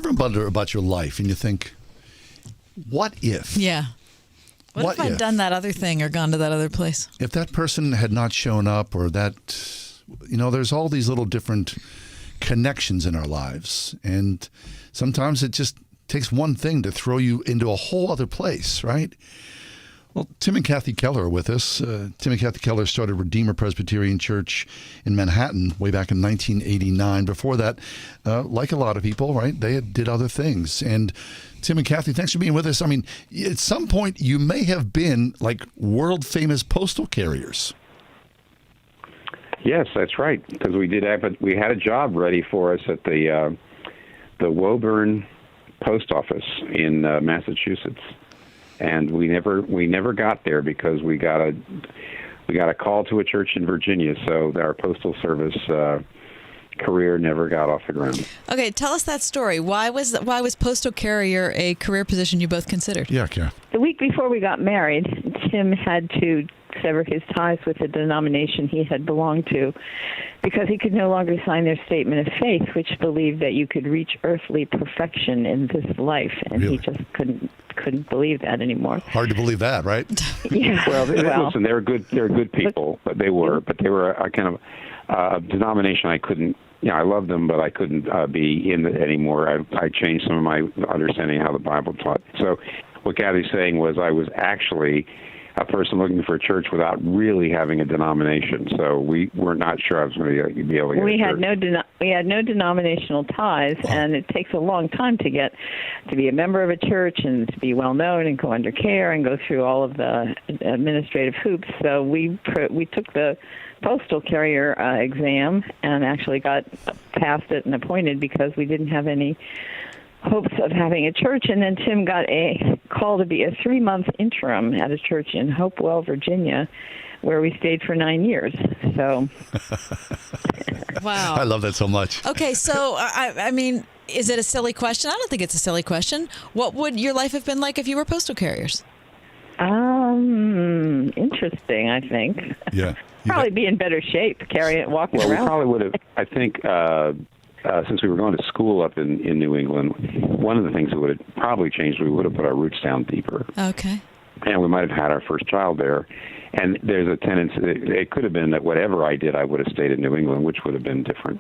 ever wonder about your life and you think, what if? Yeah. What if I'd done that other thing or gone to that other place? If that person had not shown up, or that, there's all these little different connections in our lives. And sometimes it just takes one thing to throw you into a whole other place, right? Well, Tim and Kathy Keller are with us. Tim and Kathy Keller started Redeemer Presbyterian Church in Manhattan way back in 1989. Before that, like a lot of people, right, they did other things. And Tim and Kathy, thanks for being with us. I mean, at some point, you may have been like world famous postal carriers. Yes, that's right. Because we had a job ready for us at the Woburn Post Office in Massachusetts. And we never got there because we got a call to a church in Virginia, so our postal service career never got off the ground. Okay, tell us that story. Why was postal carrier a career position you both considered? Yeah, Karen. The week before we got married, Tim had to sever his ties with the denomination he had belonged to because he could no longer sign their statement of faith, which believed that you could reach earthly perfection in this life, and Really? he just couldn't believe that anymore. Hard to believe that, right? Yeah. Well, listen, they're good people, but they were a kind of a denomination I couldn't. I love them, but I couldn't be in it anymore. I changed some of my understanding of how the Bible taught. So what Kathy's saying was I was actually a person looking for a church without really having a denomination. So we were not sure I was going to be able to get We a had church. we had no denominational ties, and it takes a long time to be a member of a church and to be well known and go under care and go through all of the administrative hoops. So we took the postal carrier exam and actually got past it and appointed because we didn't have any hopes of having a church. And then Tim got a call to be a 3-month interim at a church in Hopewell, Virginia, where we stayed for 9 years. So, wow, I love that so much. Okay, so I mean, is it a silly question? I don't think it's a silly question. What would your life have been like if you were postal carriers? Interesting, I think. Yeah. Probably be in better shape, walking Well, around. we probably would have, I think, since we were going to school up in New England, one of the things that would have probably changed, we would have put our roots down deeper. Okay. And we might have had our first child there. And there's a tendency, it could have been that whatever I did, I would have stayed in New England, which would have been different.